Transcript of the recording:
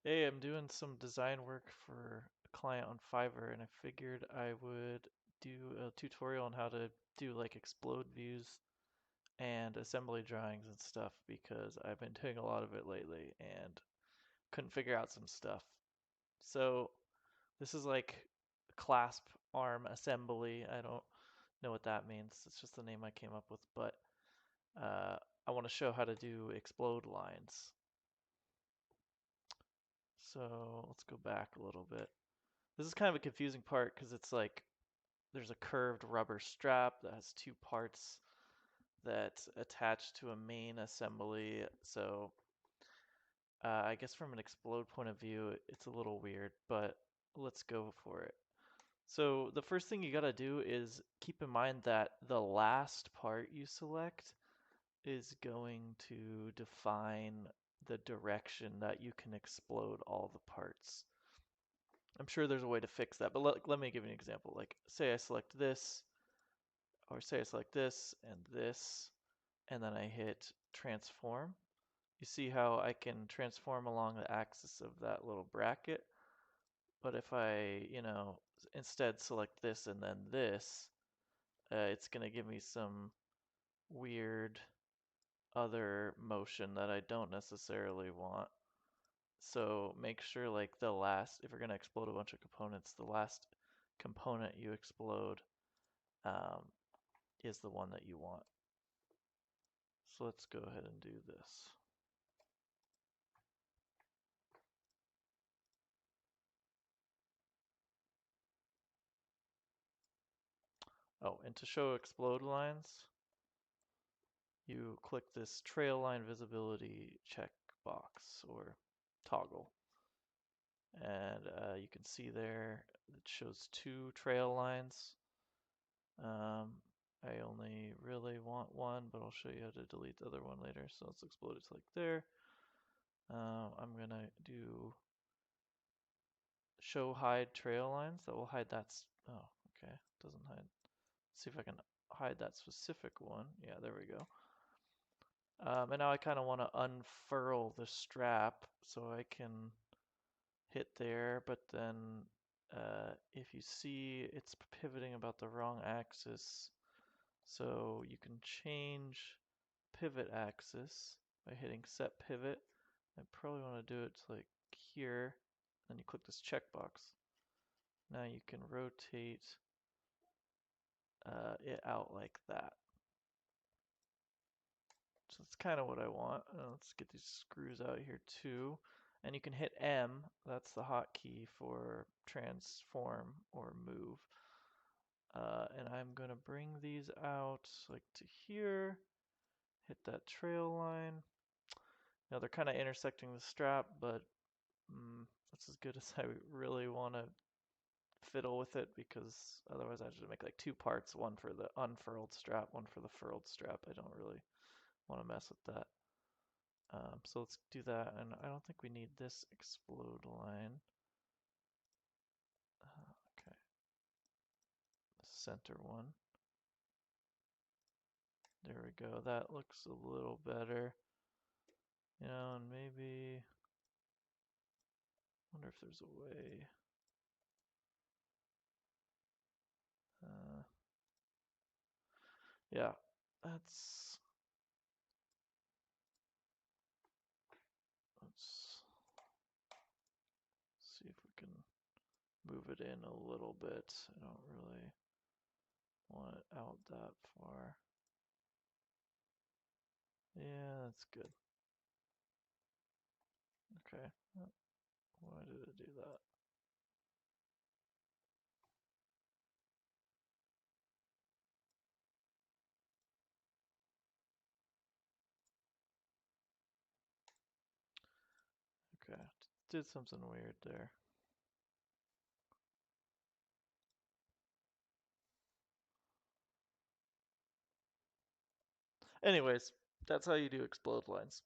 Hey, I'm doing some design work for a client on Fiverr, and I figured I would do a tutorial on how to do like explode views and assembly drawings and stuff because I've been doing a lot of it lately and couldn't figure out some stuff. So this is like clasp arm assembly. I don't know what that means. It's just the name I came up with, but uh, I want to show how to do explode lines. So let's go back a little bit. This is kind of a confusing part because it's like there's a curved rubber strap that has two parts that attach to a main assembly. So I guess from an explode point of view, it's a little weird, but let's go for it. So the first thing you gotta do is keep in mind that the last part you select is going to define the direction that you can explode all the parts. I'm sure there's a way to fix that, but let me give you an example. Like, say I select this, or say I select this, and then I hit transform. You see how I can transform along the axis of that little bracket, but if I, instead select this and then this, it's going to give me some weird other motion that I don't necessarily want. So make sure like if you're going to explode a bunch of components, the last component you explode um, is the one that you want. So let's go ahead and do this. Oh, and to show explode lines, you click this trail line visibility checkbox or toggle. And you can see there it shows two trail lines. Um, I only really want one, but I'll show you how to delete the other one later. So let's explode it to like there. I'm gonna do show hide trail lines. That will hide that. Oh, okay. Doesn't hide. See if I can hide that specific one. Yeah, there we go. And now I kind of want to unfurl the strap so I can hit there, but then if you see it's pivoting about the wrong axis, so you can change pivot axis by hitting set pivot. I probably want to do it to like here, then you click this checkbox. Now you can rotate it out like that. So that's kind of what I want. Let's get these screws out here too. And you can hit M, that's the hotkey for transform or move. And I'm going to bring these out like to here, hit that trail line. Now they're kind of intersecting the strap, but that's as good as I really want to fiddle with it because otherwise I have to make like two parts, one for the unfurled strap, one for the furled strap. I don't really want to mess with that. So let's do that, and I don't think we need this explode line. Okay, the center one. There we go. That looks a little better. And maybe, wonder if there's a way. Uh, yeah, let's see if we can move it in a little bit. I don't really want it out that far. Yeah, that's good. Okay. Why did it do that? Okay. Did something weird there. Anyways, that's how you do explode lines.